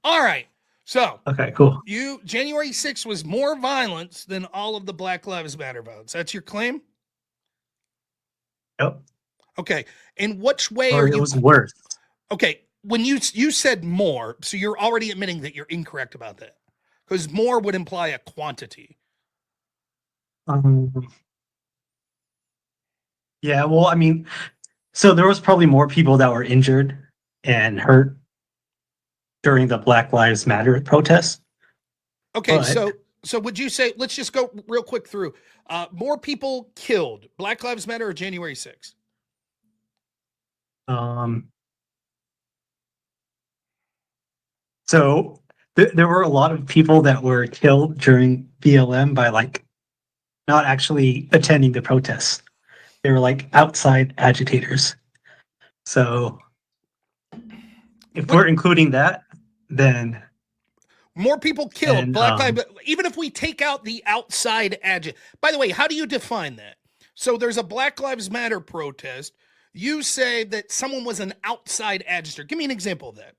All right. So Okay, cool. January 6th was more violence than all of the Black Lives Matter votes. That's your claim? Yep. Okay. In which way are Or it you was worse. okay? When you said more, so you're already admitting that you're incorrect about that. Because more would imply a quantity. Um, yeah, well, I mean, so there was probably more people that were injured and hurt during the Black Lives Matter protests, Okay, but so would you say let's just go real quick through more people killed, Black Lives Matter or January 6th? um, so there were a lot of people that were killed during BLM by like not actually attending the protests. They were like outside agitators. So if What we're including that, then more people killed, then Black Lives, even if we take out the outside by the way, how do you define that? So there's a Black Lives Matter protest. You say that someone was an outside agitator. Give me an example of that.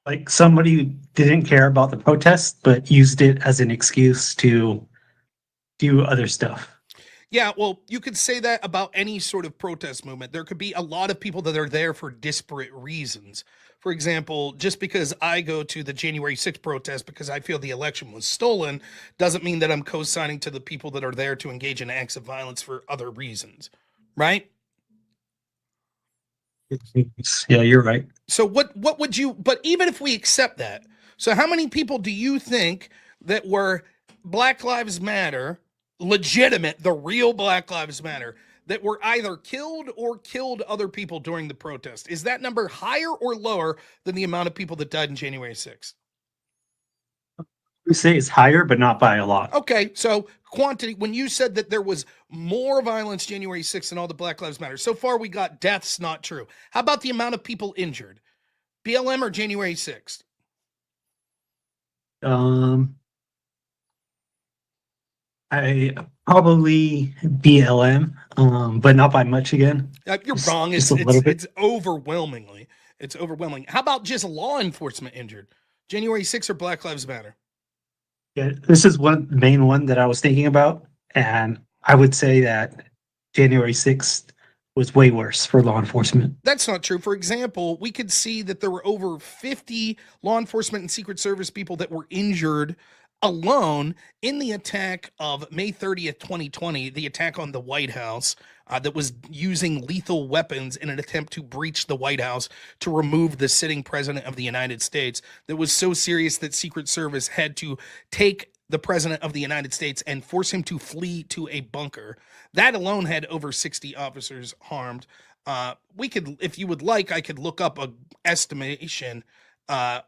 like somebody who didn't care about the protests but used it as an excuse to do other stuff. Yeah, well, you could say that about any sort of protest movement. There could be a lot of people that are there for disparate reasons. For example, just because I go to the January 6th protest because I feel the election was stolen doesn't mean that I'm co signing to the people that are there to engage in acts of violence for other reasons, right? Yeah, you're right. So what would you but even if we accept that, so how many people do you think that were Black Lives Matter, legitimate, the real Black Lives Matter, that were either killed or killed other people during the protest? Is that number higher or lower than the amount of people that died in January 6th? We say it's higher, but not by a lot. Okay, so quantity, when you said that there was more violence January 6th than all the Black Lives Matter, so far we got deaths, not true. How about the amount of people injured? BLM or January 6th? Um, I probably BLM, but not by much again. You're Just wrong. just It's a it's little bit. it's overwhelmingly. It's overwhelming. How about just law enforcement injured? January 6th or Black Lives Matter? Yeah, this is one main one that I was thinking about, and I would say that January 6th was way worse for law enforcement. That's not true. For example, we could see that there were over 50 law enforcement and Secret Service people that were injured alone in the attack of May 30th, 2020, the attack on the White House that was using lethal weapons in an attempt to breach the White House to remove the sitting president of the United States. That was so serious that Secret Service had to take the president of the United States and force him to flee to a bunker. That alone had over 60 officers harmed. We could, if you would like, I could look up a estimation. Uh,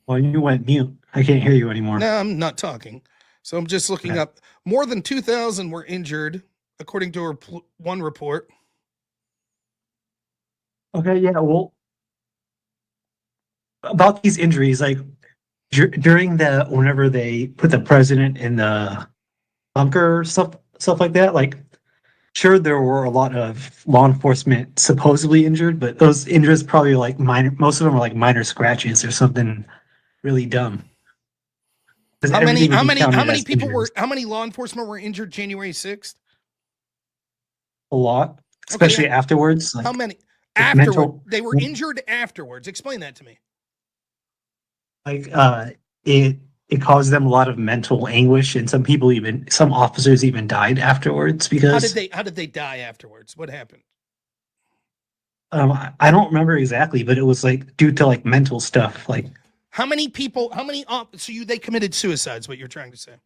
Well, you went mute. I can't hear you anymore. no, I'm not talking. So I'm just looking Okay. up. More than 2,000 were injured, according to one report. Okay, yeah. Well, about these injuries, like during the whenever they put the president in the bunker, stuff like that, like sure there were a lot of law enforcement supposedly injured, but those injuries probably like minor. Most of them were like minor scratches or something really dumb. Because How many? everything would How be many? How counted many as people injuries. were? How many law enforcement were injured January 6th? A lot, Okay, especially afterwards, how many? like Afterward, mental, they were injured afterwards. Explain that to me. like it it caused them a lot of mental anguish, and some officers even died afterwards because How did they die afterwards? What happened? I don't remember exactly, but it was like due to like mental stuff, like How many people? How many? So they committed suicide? Is what you're trying to say?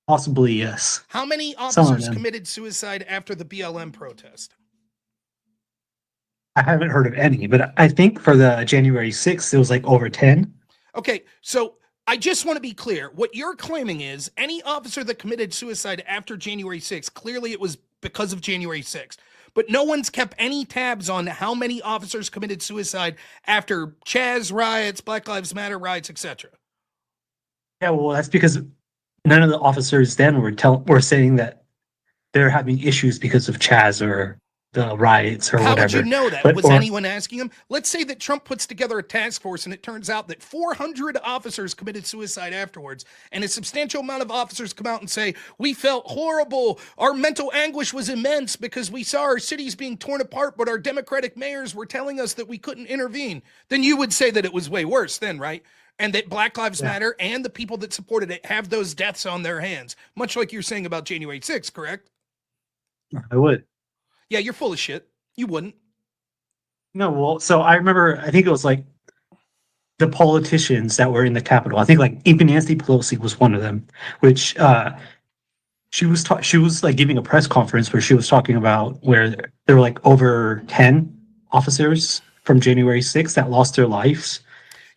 possibly yes, How many some of officers them. committed suicide after the BLM protest? I haven't heard of any, but I think for the January 6th, it was like over 10. Okay, so I just want to be clear. What you're claiming is any officer that committed suicide after January 6th, clearly it was because of January 6th. But no one's kept any tabs on how many officers committed suicide after Chaz riots, Black Lives Matter riots, etc. Yeah, well, that's because none of the officers then were saying that. they're having issues because of Chaz or the riots or How whatever. would you know that? But Was anyone asking him? Let's say that Trump puts together a task force and it turns out that 400 officers committed suicide afterwards, and a substantial amount of officers come out and say, we felt horrible. Our mental anguish was immense because we saw our cities being torn apart, but our Democratic mayors were telling us that we couldn't intervene. Then you would say that it was way worse then, right? And that Black Lives Matter and the people that supported it have those deaths on their hands, much like you're saying about January 6th, correct? I would. Yeah, you're full of shit. You wouldn't. No, well, so I remember, I think it was like the politicians that were in the Capitol. I think like even Nancy Pelosi was one of them, which she was like giving a press conference where she was talking about where there were like over 10 officers from January 6th that lost their lives.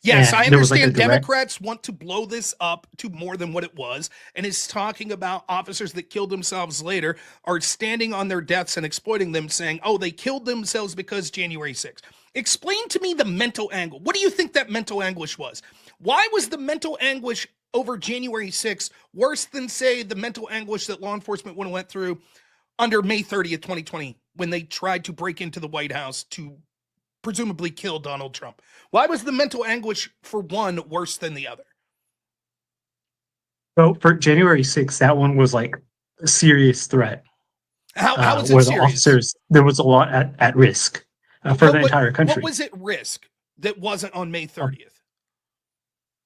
Yes, I And there was, like, a understand direct- Democrats want to blow this up to more than what it was, and is talking about officers that killed themselves later are standing on their deaths and exploiting them, saying, oh, they killed themselves because January 6th. Explain to me the mental angle. What do you think that mental anguish was? Why was the mental anguish over January 6th worse than, say, the mental anguish that law enforcement would have went through under May 30th, 2020, when they tried to break into the White House to presumably kill Donald Trump? Why was the mental anguish for one worse than the other? So for January 6th, that one was like a serious threat. How was it where serious? the officers, there was a lot at risk for the entire country. What was at risk that wasn't on May 30th?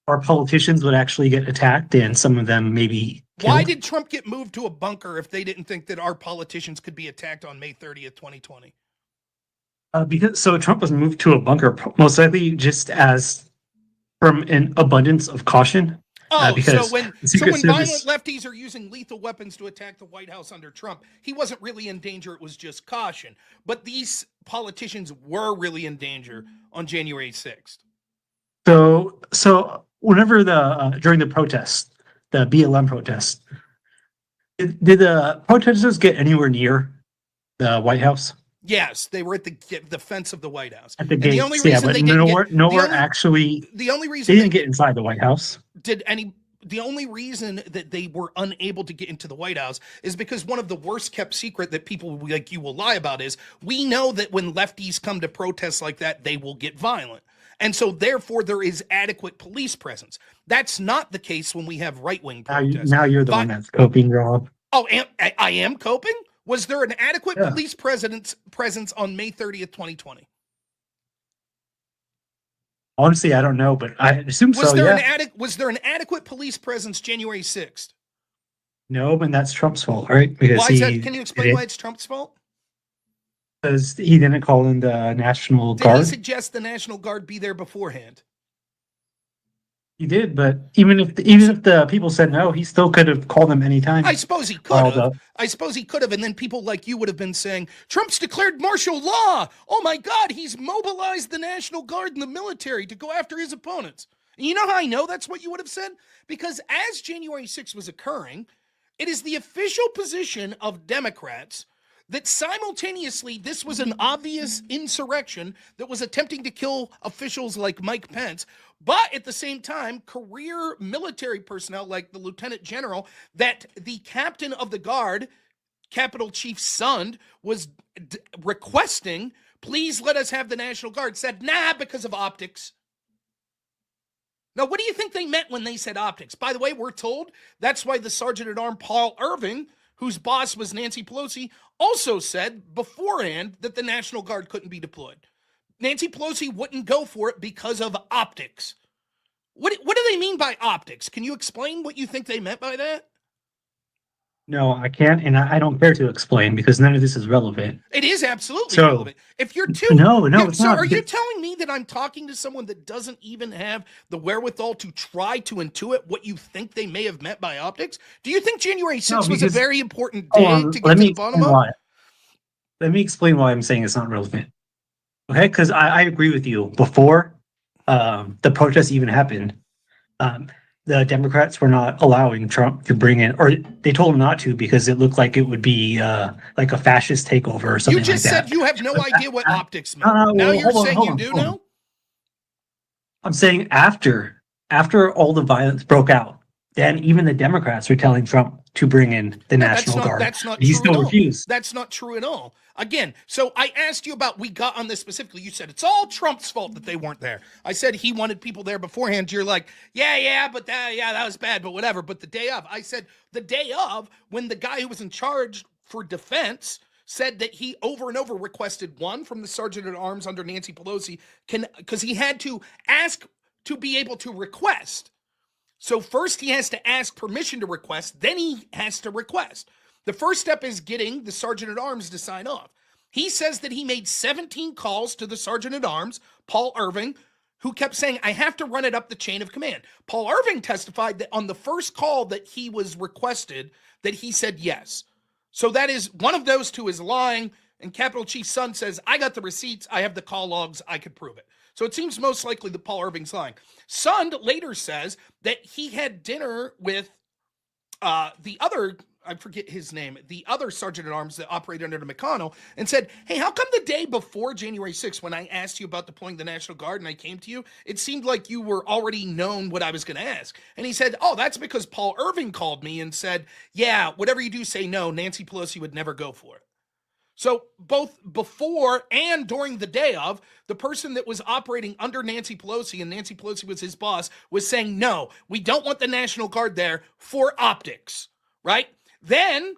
Our politicians would actually get attacked, and some of them maybe killed. Why did Trump get moved to a bunker if they didn't think that our politicians could be attacked on May 30th, 2020? Because Trump was moved to a bunker most likely just as from an abundance of caution. Oh, because so when Secret violent Service- lefties are using lethal weapons to attack the White House under Trump, he wasn't really in danger. It was just caution. But these politicians were really in danger on January 6th. So whenever during the protest, the BLM protest, did the protesters get anywhere near the White House? Yes, they were at the fence of the White House. At the And gates, the only reason but they didn't nowhere get, actually. the only reason They didn't get inside the White House. the only reason that they were unable to get into the White House is because one of the worst kept secret that people like you will lie about is we know that when lefties come to protests like that, they will get violent. And so therefore there is adequate police presence. That's not the case when we have right-wing protests. Now you're the one that's coping, Rob. Oh, I am coping? Was there an adequate police presence on May 30th, 2020? Honestly, I don't know, but I assume Was so. Was there an adequate police presence January 6th? No, but that's Trump's fault, right? Because Why is that? Can you explain why it's Trump's fault? Because he didn't call in the National Did Guard. he suggest the National Guard be there beforehand? He did, but even if the people said no, he still could have called them anytime. I suppose he could have. And then people like you would have been saying, Trump's declared martial law. Oh my God, he's mobilized the National Guard and the military to go after his opponents. And you know how I know that's what you would have said? Because as January 6th was occurring, it is the official position of Democrats that simultaneously this was an obvious insurrection that was attempting to kill officials like Mike Pence, but at the same time, career military personnel like the lieutenant general that the captain of the guard, Capitol Chief Sund, was requesting, please let us have the National Guard, said, nah, because of optics. Now, what do you think they meant when they said optics? By the way, we're told that's why the Sergeant at Arms Paul Irving, whose boss was Nancy Pelosi, also said beforehand that the National Guard couldn't be deployed. Nancy Pelosi wouldn't go for it because of optics. What do they mean by optics? Can you explain what you think they meant by that? No, I can't, and I don't care to explain because none of this is relevant. It is absolutely relevant. If you're too it's not. Are you telling me that I'm talking to someone that doesn't even have the wherewithal to try to intuit what you think they may have meant by optics? Do you think January 6th was a very important day to get to the bottom of? Let me explain why I'm saying it's not relevant. Okay, because I agree with you. Before the protest even happened, the Democrats were not allowing Trump to bring in, or they told him not to because it looked like it would be like a fascist takeover or something like that. You just said you have no idea what optics meant. Now you're saying you do know? I'm saying after all the violence broke out, then even the Democrats are telling Trump to bring in the National Guard. That's not He true still at all. refused. That's not true at all. Again, so I asked you about, we got on this specifically. You said it's all Trump's fault that they weren't there. I said he wanted people there beforehand. You're like, yeah, but that was bad, but whatever. But the day of, I said the day of, when the guy who was in charge for defense said that he over and over requested one from the Sergeant at Arms under Nancy Pelosi, because he had to ask to be able to request. So first he has to ask permission to request, then he has to request. The first step is getting the Sergeant at Arms to sign off. He says that he made 17 calls to the Sergeant at Arms, Paul Irving, who kept saying, I have to run it up the chain of command. Paul Irving testified that on the first call that he was requested, that he said yes. So that is, one of those two is lying, and Capitol Chief Sund says, I got the receipts, I have the call logs, I could prove it. So it seems most likely that Paul Irving's lying. Sund later says that he had dinner with the other, I forget his name, the other Sergeant at Arms that operated under McConnell, and said, hey, how come the day before January 6th, when I asked you about deploying the National Guard and I came to you, it seemed like you were already known what I was going to ask? And he said, oh, that's because Paul Irving called me and said, yeah, whatever you do, say no. Nancy Pelosi would never go for it. So both before and during the day of, the person that was operating under Nancy Pelosi, and Nancy Pelosi was his boss, was saying, no, we don't want the National Guard there for optics, right? Then,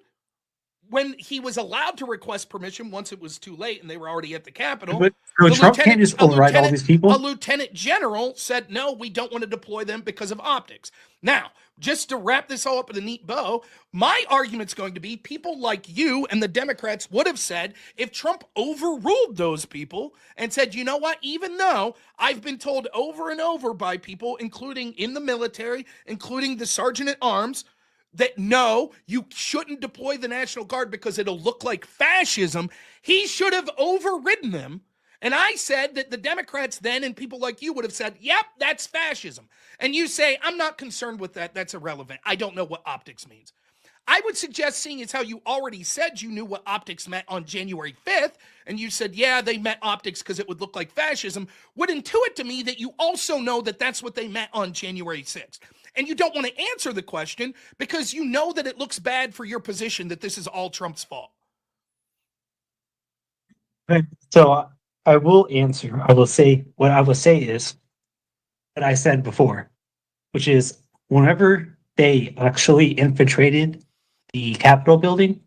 when he was allowed to request permission, once it was too late and they were already at the Capitol, But Trump can't just override all these people. A lieutenant general said, no, we don't want to deploy them because of optics. Now, just to wrap this all up in a neat bow, my argument's going to be people like you and the Democrats would have said, if Trump overruled those people and said, you know what, even though I've been told over and over by people, including in the military, including the Sergeant at Arms, that no, you shouldn't deploy the National Guard because it'll look like fascism, he should have overridden them. And I said that the Democrats then and people like you would have said, yep, that's fascism. And you say, I'm not concerned with that. That's irrelevant. I don't know what optics means. I would suggest, seeing as how you already said you knew what optics meant on January 5th, and you said, yeah, they meant optics because it would look like fascism, would intuit to me that you also know that that's what they meant on January 6th. And you don't want to answer the question because you know that it looks bad for your position that this is all Trump's fault. So I will answer. I will say what I will say is what I said before, which is whenever they actually infiltrated the Capitol building,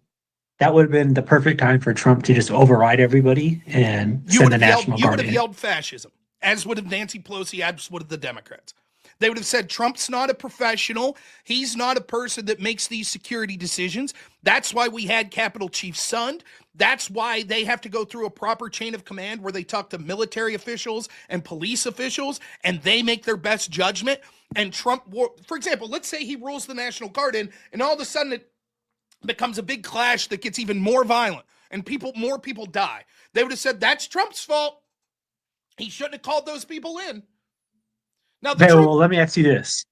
that would have been the perfect time for Trump to just override everybody and send the National Guard in. You would have yelled fascism, as would have Nancy Pelosi, as would have the Democrats. They would have said, Trump's not a professional. He's not a person that makes these security decisions. That's why we had Capitol Chief Sund. That's why they have to go through a proper chain of command where they talk to military officials and police officials, and they make their best judgment. And Trump, for example, let's say he rules the National Guard in, and all of a sudden it becomes a big clash that gets even more violent, and more people die. They would have said, that's Trump's fault. He shouldn't have called those people in. Now, well, let me ask you this.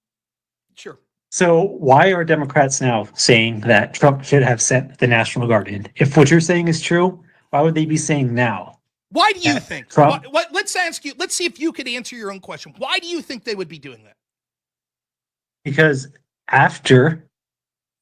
Sure. So why are Democrats now saying that Trump should have sent the National Guard in? If what you're saying is true, why would they be saying now? Why do you think? Trump? Let's ask you. Let's see if you could answer your own question. Why do you think they would be doing that? Because after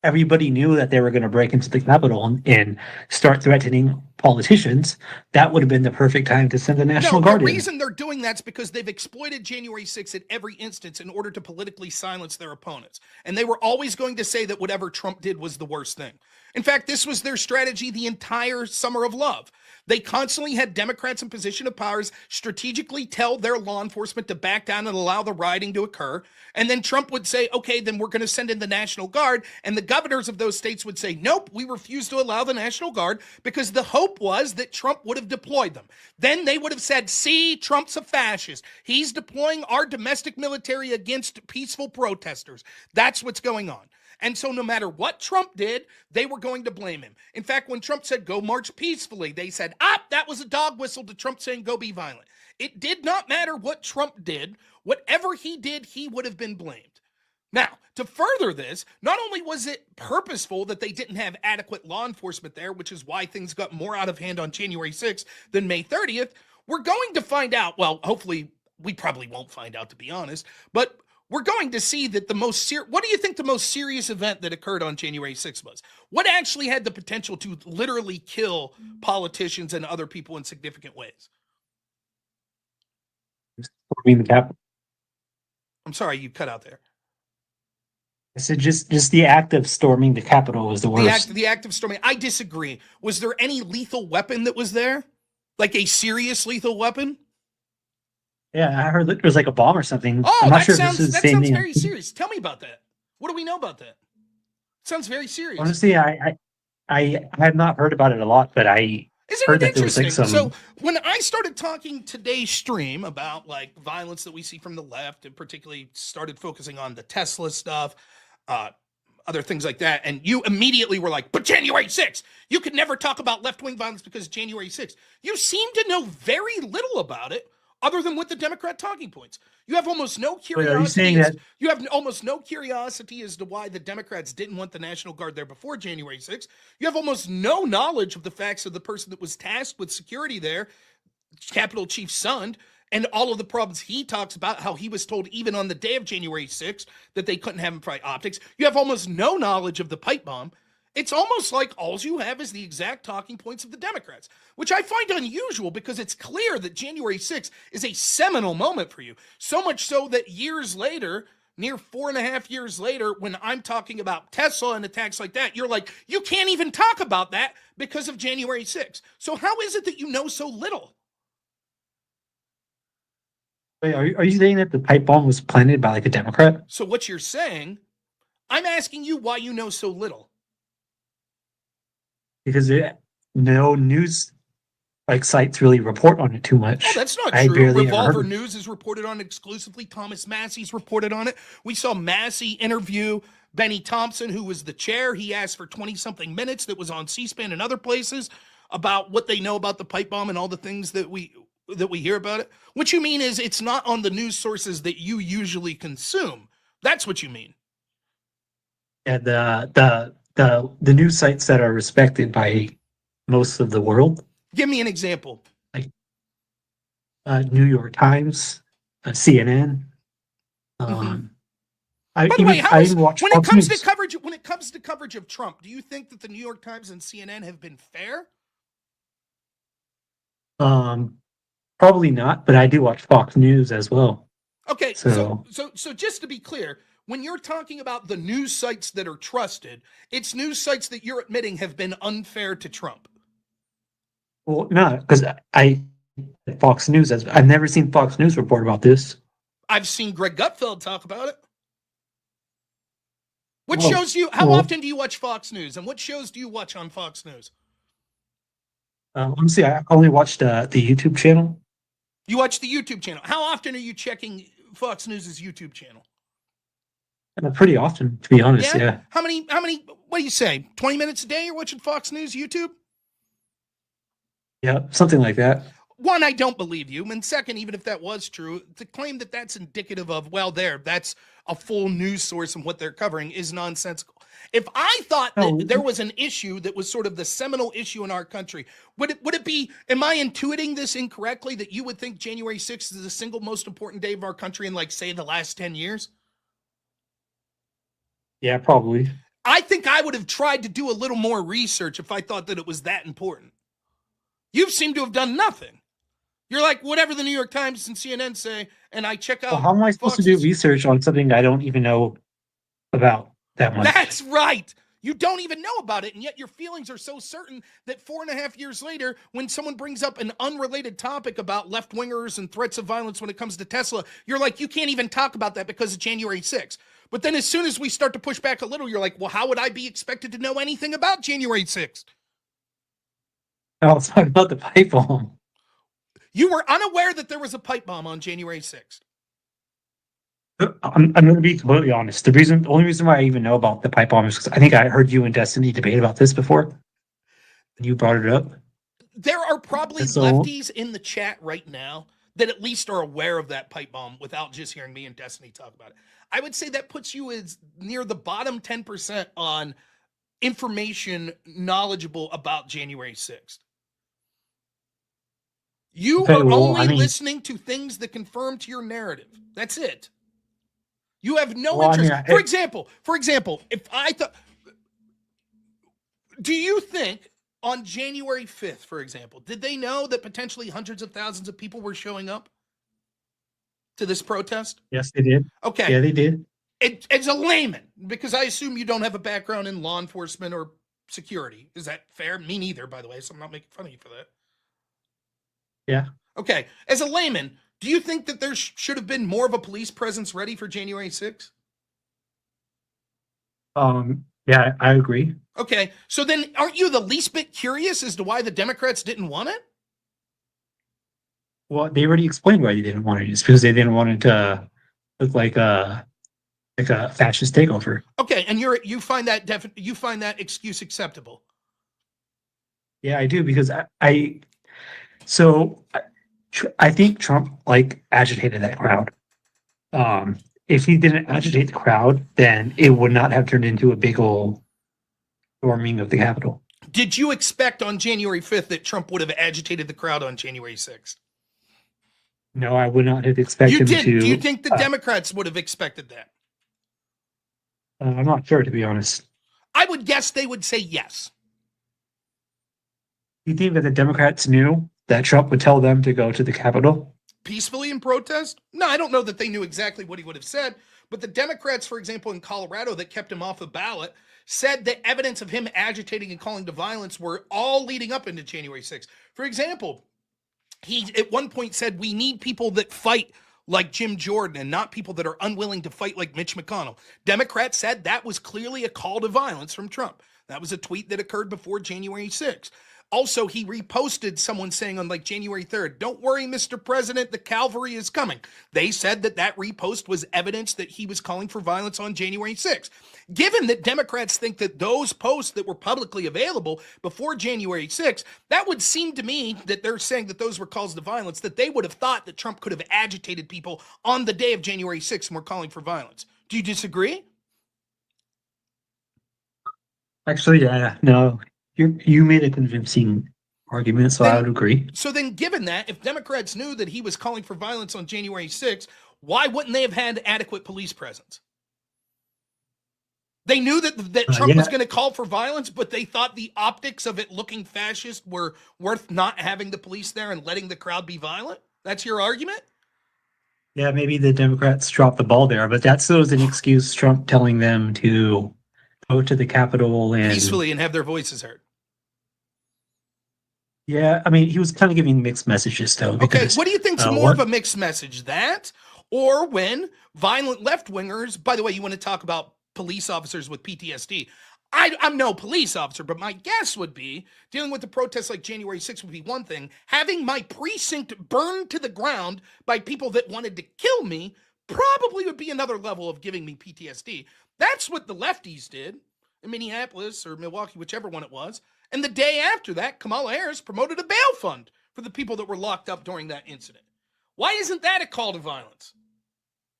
everybody knew that they were going to break into the Capitol and start threatening politicians, that would have been the perfect time to send the National Guard in. The reason they're doing that's because they've exploited January 6th at every instance in order to politically silence their opponents. And they were always going to say that whatever Trump did was the worst thing. In fact, this was their strategy the entire summer of love. They constantly had Democrats in position of powers strategically tell their law enforcement to back down and allow the rioting to occur. And then Trump would say, okay, then we're going to send in the National Guard. And the governors of those states would say, nope, we refuse to allow the National Guard, because the hope was that Trump would have deployed them. Then they would have said, see, Trump's a fascist. He's deploying our domestic military against peaceful protesters. That's what's going on. And so no matter what Trump did, they were going to blame him. In fact, when Trump said, go march peacefully, they said, that was a dog whistle to Trump saying, go be violent. It did not matter what Trump did. Whatever he did, he would have been blamed. Now, to further this, not only was it purposeful that they didn't have adequate law enforcement there, which is why things got more out of hand on January 6th than May 30th, we're going to find out, well, hopefully we probably won't find out, to be honest, but we're going to see that the most what do you think the most serious event that occurred on January 6th was? What actually had the potential to literally kill politicians and other people in significant ways? Storming the Capitol. I'm sorry, you cut out there. I said just the act of storming the Capitol was the worst. The act of storming. I disagree. Was there any lethal weapon that was there? Like a serious lethal weapon? Yeah, I heard that there was like a bomb or something. Oh, I'm not that sure sounds if this is the that same sounds thing. very serious. Tell me about that. What do we know about that? Sounds very serious. Honestly, I have not heard about it a lot, but I Isn't heard it that there was like interesting? some. So when I started talking today's stream about like violence that we see from the left, and particularly started focusing on the Tesla stuff, other things like that, and you immediately were like, "But January 6th, you could never talk about left-wing violence because January 6th." You seem to know very little about it, other than with the Democrat talking points. You have almost no Wait, are you saying curiosity. that? You have almost no curiosity as to why the Democrats didn't want the National Guard there before January 6th. You have almost no knowledge of the facts of the person that was tasked with security there, Capitol Chief Sund, and all of the problems he talks about, how he was told even on the day of January 6th that they couldn't have him fight optics. You have almost no knowledge of the pipe bomb. It's almost like all you have is the exact talking points of the Democrats, which I find unusual because it's clear that January 6th is a seminal moment for you. So much so that years later, near 4.5 years later, when I'm talking about Tesla and attacks like that, you're like, you can't even talk about that because of January 6th. So how is it that you know so little? Wait, are you saying that the pipe bomb was planted by like a Democrat? So what you're saying, I'm asking you why you know so little. Because no news like sites really report on it too much. Oh, that's not I true. barely Revolver ever heard. News is reported on exclusively. Thomas Massey's reported on it. We saw Massey interview Benny Thompson, who was the chair. He asked for 20-something minutes that was on C-SPAN and other places about what they know about the pipe bomb and all the things that we hear about it. What you mean is it's not on the news sources that you usually consume. That's what you mean. Yeah, the news sites that are respected by most of the world, Give me an example. like New York Times, CNN. By the way, I even watch when it Fox comes News. to coverage of Trump, do you think that the New York Times and CNN have been fair? Probably not, but I do watch Fox News as well. Okay, So so just to be clear, when you're talking about the news sites that are trusted, it's news sites that you're admitting have been unfair to Trump. well, no, because I Fox News. I've never seen Fox News report about this. I've seen Greg Gutfeld talk about it. What Well, shows you? How well, often do you watch Fox News, and what shows do you watch on Fox News? Honestly, I only watched the YouTube channel. You watch the YouTube channel. How often are you checking Fox News's YouTube channel? Pretty often, to be honest. Yeah. How many? What do you say? 20 minutes a day you're watching Fox News YouTube? Yeah, something like that. One, I don't believe you. And second, even if that was true, to claim that that's indicative of, well, that's a full news source and what they're covering is nonsensical. If I thought that there was an issue that was sort of the seminal issue in our country, would it be, am I intuiting this incorrectly, that you would think January 6th is the single most important day of our country in, like, say, the last 10 years? Yeah, probably. I think I would have tried to do a little more research if I thought that it was that important. You seem to have done nothing. You're like, whatever the New York Times and CNN say, and I check out. Well, how am I supposed to do research on something I don't even know about that much? That's right. You don't even know about it, and yet your feelings are so certain that 4.5 years later, when someone brings up an unrelated topic about left-wingers and threats of violence when it comes to Tesla, you're like, you can't even talk about that because of January 6th. But then as soon as we start to push back a little, you're like, well, how would I be expected to know anything about January 6th? I'll talk about the pipe bomb. You were unaware that there was a pipe bomb on January 6th. I'm going to be completely honest. The only reason why I even know about the pipe bomb is because I think I heard you and Destiny debate about this before. You brought it up. There are probably lefties in the chat right now that at least are aware of that pipe bomb without just hearing me and Destiny talk about it. I would say that puts you as near the bottom 10% on information knowledgeable about January 6th. You are only listening to things that confirm to your narrative. That's it. You have no Well, I interest. mean, For example, if I thought, do you think on January 5th, for example, did they know that potentially hundreds of thousands of people were showing up to this protest? yes, they did. Okay. Yeah, they did. As a layman, because I assume you don't have a background in law enforcement or security. Is that fair? Me neither, by the way, so I'm not making fun of you for that. Yeah. Okay. As a layman, do you think that there should have been more of a police presence ready for January 6th? Yeah, I agree. Okay. So then aren't you the least bit curious as to why the Democrats didn't want it? Well, they already explained why they didn't want it. It's because they didn't want it to look like a fascist takeover. Okay, and you find that excuse acceptable. Yeah, I do because so I think Trump like agitated that crowd. If he didn't agitate the crowd, then it would not have turned into a big old storming of the Capitol. Did you expect on January 5th that Trump would have agitated the crowd on January 6th? No, I would not have expected You him didn't. to. Do you think the Democrats would have expected that? I'm not sure, to be honest. I would guess they would say yes. You think that the Democrats knew that Trump would tell them to go to the Capitol? Peacefully in protest? No, I don't know that they knew exactly what he would have said, but the Democrats, for example, in Colorado that kept him off the ballot, said that evidence of him agitating and calling to violence were all leading up into January 6th. For example, he at one point said, we need people that fight like Jim Jordan and not people that are unwilling to fight like Mitch McConnell. Democrats said that was clearly a call to violence from Trump. That was a tweet that occurred before January 6th. Also, he reposted someone saying on like January 3rd, don't worry, Mr. President, the cavalry is coming. They said that that repost was evidence that he was calling for violence on January 6th. Given that Democrats think that those posts that were publicly available before January 6th, that would seem to me that they're saying that those were calls to violence, that they would have thought that Trump could have agitated people on the day of January 6th and were calling for violence. Do you disagree? Actually, yeah, no. You made a convincing argument, so I would agree. So then, given that, if Democrats knew that he was calling for violence on January 6th, why wouldn't they have had adequate police presence? They knew that Trump was going to call for violence, but they thought the optics of it looking fascist were worth not having the police there and letting the crowd be violent? That's your argument? Yeah, maybe the Democrats dropped the ball there, but that still is an excuse. Trump telling them to go to the Capitol and peacefully and have their voices heard. Yeah, I mean, he was kind of giving mixed messages, though. Okay, what do you think's more of a mixed message? That, or when violent left-wingers, by the way, you want to talk about police officers with PTSD. I'm no police officer, but my guess would be dealing with the protests like January 6th would be one thing. Having my precinct burned to the ground by people that wanted to kill me probably would be another level of giving me PTSD. That's what the lefties did in Minneapolis or Milwaukee, whichever one it was. And the day after that, Kamala Harris promoted a bail fund for the people that were locked up during that incident. Why isn't that a call to violence?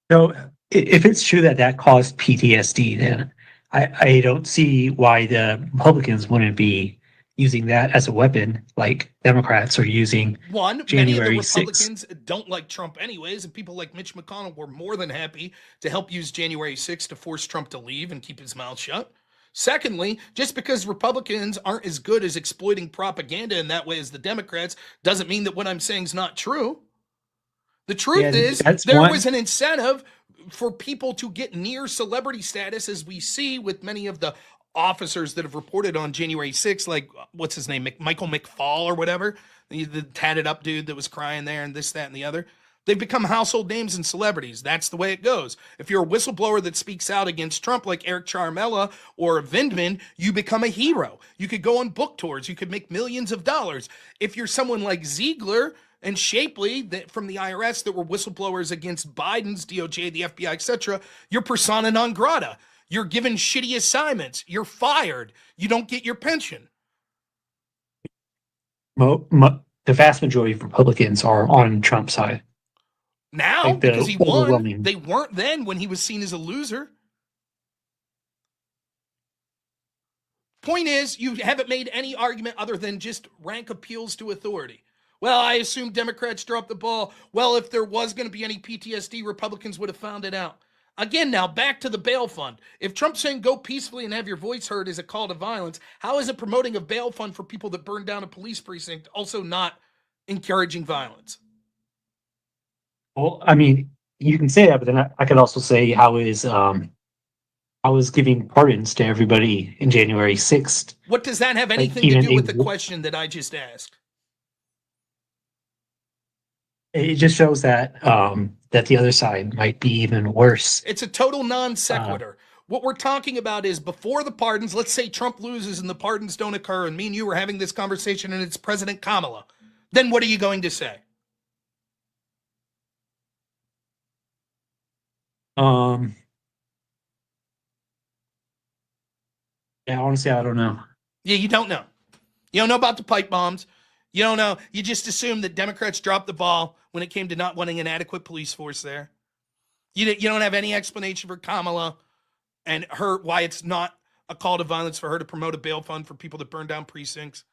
So if it's true that that caused PTSD, then I don't see why the Republicans wouldn't be using that as a weapon like Democrats are using. Many of the Republicans don't like Trump anyways, and people like Mitch McConnell were more than happy to help use January 6th to force Trump to leave and keep his mouth shut. Secondly, just because Republicans aren't as good as exploiting propaganda in that way as the Democrats doesn't mean that what I'm saying is not true. The truth is there was an incentive for people to get near celebrity status, as we see with many of the officers that have reported on January 6th, like, what's his name, Michael McFall or whatever, the tatted up dude that was crying there and this, that, and the other. They've become household names and celebrities. That's the way it goes. If you're a whistleblower that speaks out against Trump like Eric Charmella or Vindman, you become a hero. You could go on book tours. You could make millions of dollars. If you're someone like Ziegler and Shapley from the IRS that were whistleblowers against Biden's DOJ, the FBI, etc., you're persona non grata. You're given shitty assignments. You're fired. You don't get your pension. The vast majority of Republicans are on Trump's side. Now, like because he won, they weren't then when he was seen as a loser. Point is, you haven't made any argument other than just rank appeals to authority. Well, I assume Democrats dropped the ball. Well, if there was going to be any PTSD, Republicans would have found it out. Again, now back to the bail fund. If Trump's saying go peacefully and have your voice heard is a call to violence, how is it promoting a bail fund for people that burned down a police precinct also not encouraging violence? Well, I mean, you can say that, but then I could also say I was giving pardons to everybody in January 6th. What does that have Like, anything to even do with the a- question that I just asked? It just shows that that the other side might be even worse. It's a total non sequitur. What we're talking about is before the pardons, let's say Trump loses and the pardons don't occur, and me and you are having this conversation and it's President Kamala. Then what are you going to say? Um, yeah, honestly, I don't know. Yeah, you don't know. You don't know about the pipe bombs. You don't know. You just assume that Democrats dropped the ball when it came to not wanting an adequate police force there. You don't have any explanation for Kamala and her why it's not a call to violence for her to promote a bail fund for people that burn down precincts.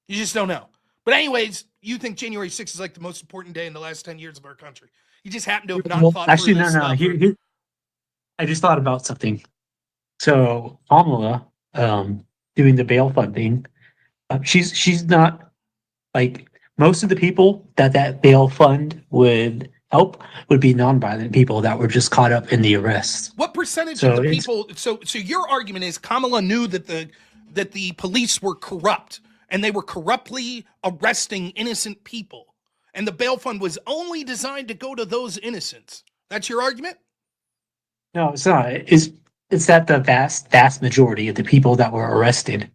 You just don't know. But anyways, you think January 6th is like the most important day in the last 10 years of our country. You just happen to have not Well, thought actually, through no, this no. stuff. I just thought about something. So Kamala, doing the bail funding, she's not like most of the people that bail fund would help would be nonviolent people that were just caught up in the arrests. What percentage So of the it's people? So your argument is Kamala knew that the police were corrupt and they were corruptly arresting innocent people, and the bail fund was only designed to go to those innocents. That's your argument? no, it's not. It's that the vast majority of the people that were arrested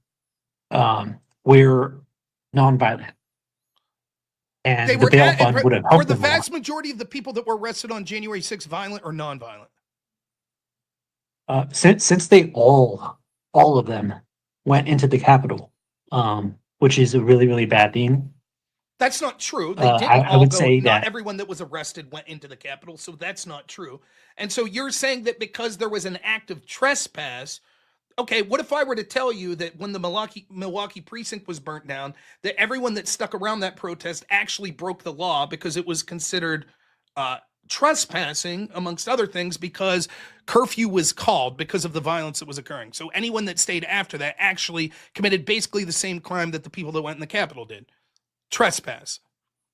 were nonviolent, They and the were bail fund would have were helped the them a lot. vast majority of the people that were arrested on January 6th violent or nonviolent? Since they all of them went into the Capitol, which is a really bad thing. That's not true. They didn't I all would go. say Not that everyone that was arrested went into the Capitol, so that's not true. And so you're saying that because there was an act of trespass. Okay, what if I were to tell you that when the Milwaukee precinct was burnt down, that everyone that stuck around that protest actually broke the law because it was considered uh, trespassing, amongst other things, because curfew was called because of the violence that was occurring. So anyone that stayed after that actually committed basically the same crime that the people that went in the Capitol did, trespass.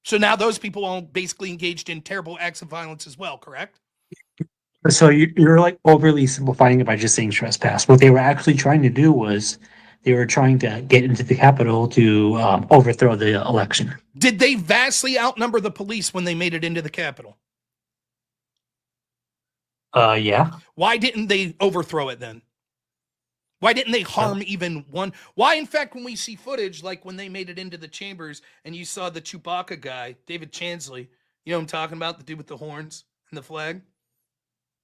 So now those people all basically engaged in terrible acts of violence as well, correct? so you're like overly simplifying it by just saying trespass. What they were actually trying to do was they were trying to get into the Capitol to overthrow the election. Did they vastly outnumber the police when they made it into the Capitol? Yeah. Why didn't they overthrow it then? Why didn't they harm even one? Why, in fact, when we see footage, like when they made it into the chambers and you saw the Chewbacca guy, David Chansley, you know what I'm talking about? The dude with the horns and the flag?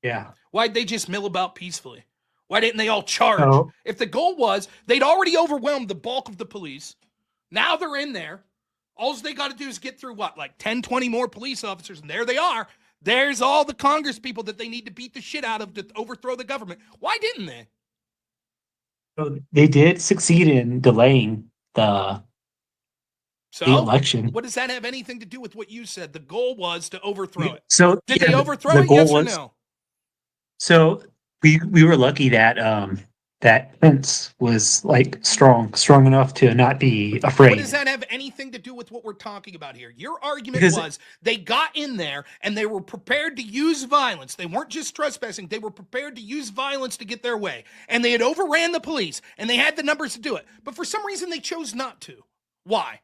Yeah. Why'd they just mill about peacefully? Why didn't they all charge? So If the goal was they'd already overwhelmed the bulk of the police, now they're in there. All they got to do is get through what, like 10, 20 more police officers, and there they are. There's all the Congress people that they need to beat the shit out of to overthrow the government. Why didn't they? so they did succeed in delaying the So, election. what does that have anything to do with what you said? The goal was to overthrow it. So Did yeah, they overthrow the it? goal Yes or was no? so we were lucky that that fence was like strong enough to not be What afraid. does that have anything to do with what we're talking about here? Your argument Because was they got in there and they were prepared to use violence. They weren't just trespassing, they were prepared to use violence to get their way. And they had overran the police and they had the numbers to do it. But for some reason, they chose not to. Why?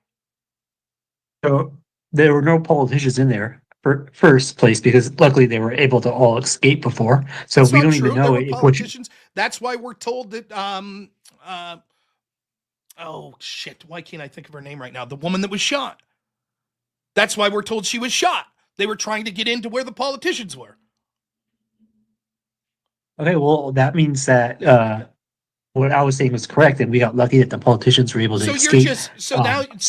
so there were no politicians in there for first place because luckily they were able to all escape before. So That's we not don't true. even There know were if what you, politicians. That's why we're told that oh shit, why can't I think of her name right now? The woman that was shot. That's why we're told she was shot. They were trying to get into where the politicians were. okay, well that means that what I was saying was correct, and we got lucky that the politicians were able to So you're escape just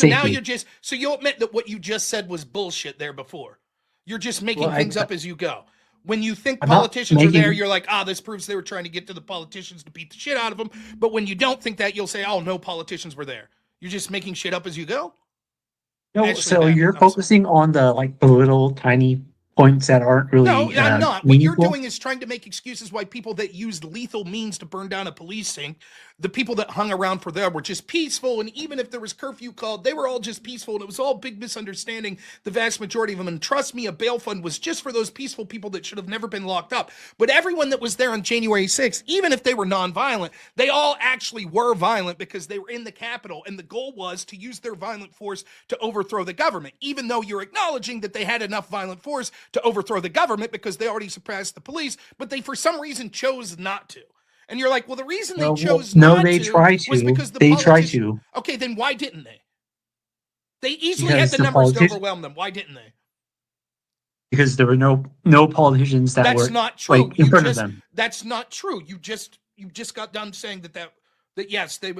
now safely. you're just so you'll admit that what you just said was bullshit there before. You're just making Well, things up as you go. When you think I'm not politicians are there, making you're like, this proves they were trying to get to the politicians to beat the shit out of them. But when you don't think that, you'll say, oh, no politicians were there. You're just making shit up as you go. no. Ashley So Babbitt, you're I'm sorry. focusing on the like the little tiny points that aren't No, really I'm not. What you're meaningful. doing is trying to make excuses why people that used lethal means to burn down a police sink, the people that hung around for them were just peaceful. And even if there was curfew called, they were all just peaceful. And it was all big misunderstanding, the vast majority of them. And trust me, a bail fund was just for those peaceful people that should have never been locked up. But everyone that was there on January 6th, even if they were nonviolent, they all actually were violent because they were in the Capitol. And the goal was to use their violent force to overthrow the government, even though you're acknowledging that they had enough violent force to overthrow the government because they already suppressed the police, but they for some reason chose not to. And you're like, well, the reason they chose No, not they to try was to. because the They try politician. to Okay, then why didn't they? They easily had because the the numbers to politicians overwhelm them. Why didn't they? because there were no politicians that That's were not true. like in front of them. That's not true. You just got done saying that yes, they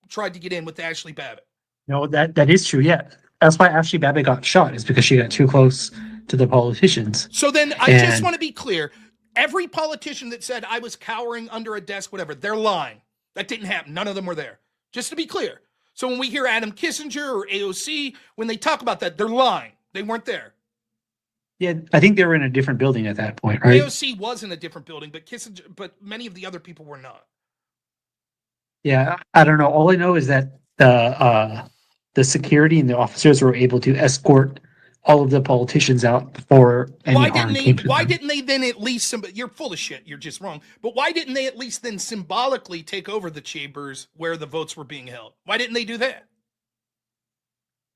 tried to get in with Ashley Babbitt. No, that is true. Yeah, that's why Ashley Babbitt got shot. Is because she got too close to the politicians. So then I just And want to be clear. Every politician that said I was cowering under a desk, whatever, they're lying. That didn't happen. None of them were there. Just to be clear. So when we hear Adam Kissinger or AOC, when they talk about that, they're lying. They weren't there. yeah, I think they were in a different building at that point, right? AOC was in a different building, but many of the other people were not. Yeah, I don't know. All I know is that the security and the officers were able to escort all of the politicians out before any harm came to them. Why didn't they then at least you're full of shit, you're just wrong. But why didn't they at least then symbolically take over the chambers where the votes were being held? Why didn't they do that?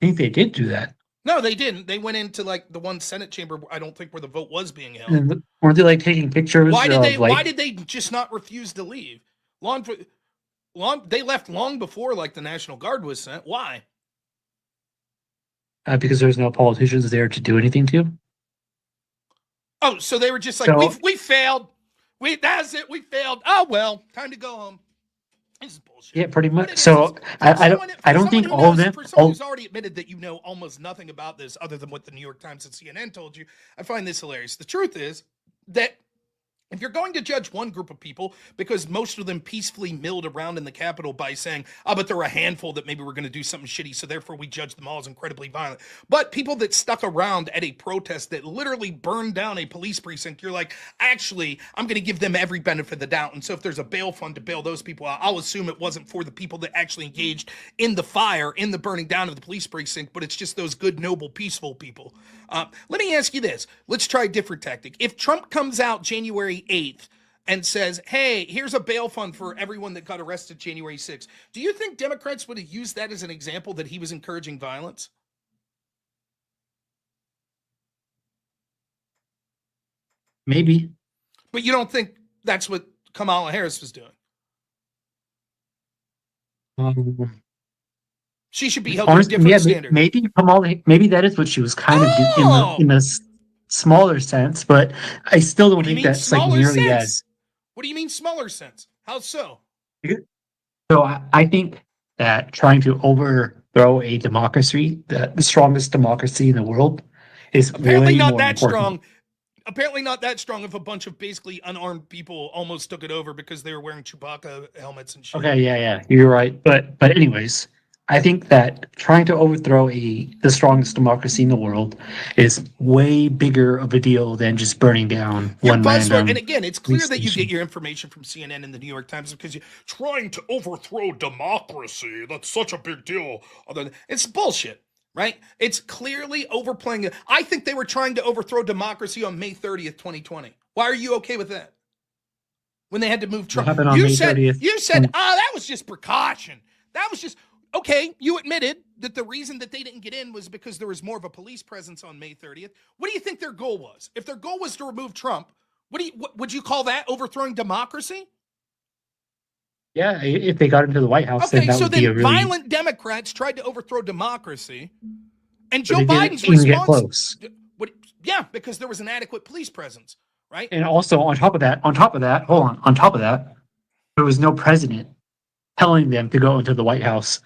I think they did do that. No, they didn't. They went into like the one Senate chamber, I don't think, where the vote was being held. And weren't they like taking pictures? Why did they? Like, why did they just not refuse to leave? They left long before like the National Guard was sent. Why? because there's no politicians there to do anything to. Oh, so they were just like, So- we failed. That's it. We failed. Oh well, time to go home. This is bullshit. Yeah, pretty But much. it is. So For I someone- I for don't think someone who all of knows- them. For someone All, who's already admitted that you know almost nothing about this other than what the New York Times and CNN told you, I find this hilarious. The truth is that if you're going to judge one group of people because most of them peacefully milled around in the Capitol by saying, oh, but there are a handful that maybe we're going to do something shitty, so therefore we judge them all as incredibly violent. But people that stuck around at a protest that literally burned down a police precinct, you're like, actually, I'm going to give them every benefit of the doubt. And so if there's a bail fund to bail those people out, I'll assume it wasn't for the people that actually engaged in the fire, in the burning down of the police precinct, but it's just those good, noble, peaceful people. Let me ask you this. Let's try a different tactic. If Trump comes out January 8th and says, hey, here's a bail fund for everyone that got arrested January 6th, do you think Democrats would have used that as an example that he was encouraging violence? maybe. But you don't think that's what Kamala Harris was doing? She should be held to a Honestly, different yeah, standard. maybe that is what she was kind of Oh! doing in a smaller sense, but I still don't What do you think mean that's like smaller nearly sense? as. What do you mean smaller sense? How so? So I think that trying to overthrow a democracy, the strongest democracy in the world, is Apparently way not more that important. strong. Apparently not that strong if a bunch of basically unarmed people almost took it over because they were wearing Chewbacca helmets and shit. Okay, yeah, you're right. But anyways, I think that trying to overthrow the strongest democracy in the world is way bigger of a deal than just burning down Your one buzzword, random. and again, it's clear police that you station. get your information from CNN and the New York Times because you're trying to overthrow democracy. That's such a big deal. It's bullshit, right? It's clearly overplaying it. I think they were trying to overthrow democracy on May 30th, 2020. Why are you okay with that? When they had to move Trump. happened on May 30th? You said, that was just precaution. That was just, okay, you admitted that the reason that they didn't get in was because there was more of a police presence on May 30th. What do you think their goal was? If their goal was to remove Trump, what would you call that? Overthrowing democracy? Yeah, if they got into the White House, then Okay, that so would be a then really. violent Democrats tried to overthrow democracy, and But Joe they didn't Biden's even get response. close. Yeah, because there was an adequate police presence, right? And also on top of that, on top of that, there was no president telling them to go into the White House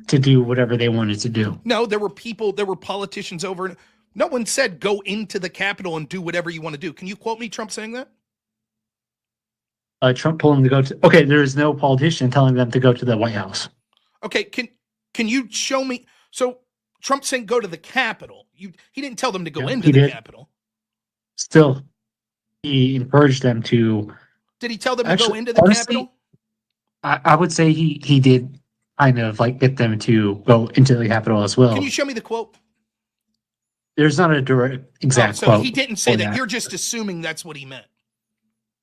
to do whatever they wanted to do. No, there were politicians over. No one said go into the Capitol and do whatever you want to do. Can you quote me Trump saying that? Trump told them to go to. Okay, there is no politician telling them to go to the White House. Okay, can you show me? So Trump saying go to the Capitol. He didn't tell them to go Yeah, into he the did. Capitol. still, he encouraged them to. Did he tell them to go Actually, into the honestly, Capitol? I would say he did kind of like get them to go into the Capitol as well. Can you show me the quote? There's not a direct exact so quote. he didn't say for that. You're just assuming that's what he meant.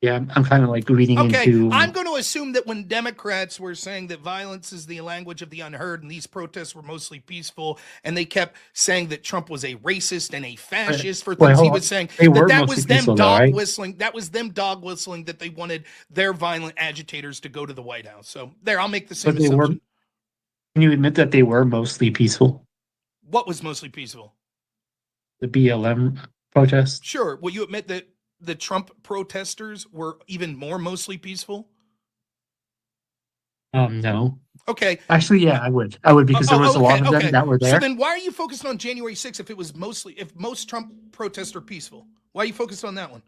Yeah, I'm kind of like reading Okay, into. I'm going to assume that when Democrats were saying that violence is the language of the unheard and these protests were mostly peaceful, and they kept saying that Trump was a racist and a fascist for things he was saying, that was them dog whistling. That was them dog whistling that they wanted their violent agitators to go to the White House. So there, I'll make the same assumption. Can you admit that they were mostly peaceful? What was mostly peaceful? The BLM protests? Sure. Will you admit that the Trump protesters were even more mostly peaceful? No. Okay. Actually, yeah, I would because there was a lot of them that were there. So then why are you focused on January 6th if most Trump protests are peaceful? Why are you focused on that one?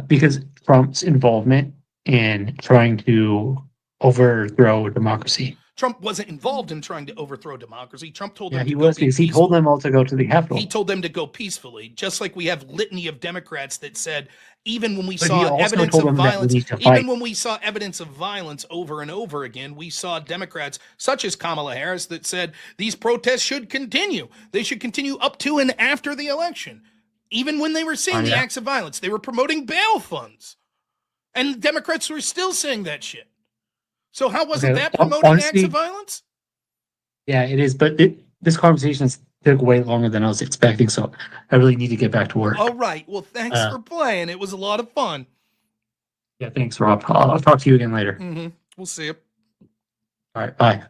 Because Trump's involvement in trying to overthrow democracy. Trump wasn't involved in trying to overthrow democracy. Trump told them to he go was because he told them all to go to the Capitol. He told them to go peacefully, just like we have litany of Democrats that said even when we saw evidence of violence, even when we saw evidence of violence over and over again, we saw Democrats such as Kamala Harris that said these protests should continue. They should continue up to and after the election. Even when they were seeing the acts of violence, they were promoting bail funds. And Democrats were still saying that shit. So how wasn't that promoting acts of violence? Yeah, it is. But this conversation took way longer than I was expecting, so I really need to get back to work. All right. Well, thanks for playing. It was a lot of fun. Yeah, thanks, Rob. I'll talk to you again later. Mm-hmm. We'll see you. All right, bye.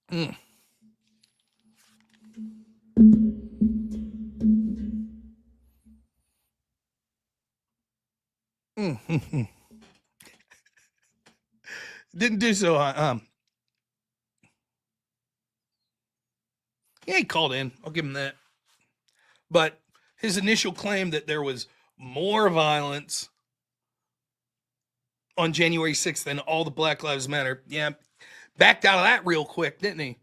Mm. Mm-hmm. Didn't do so. Yeah, he called in. I'll give him that. But his initial claim that there was more violence on January 6th than all the Black Lives Matter, backed out of that real quick, didn't he?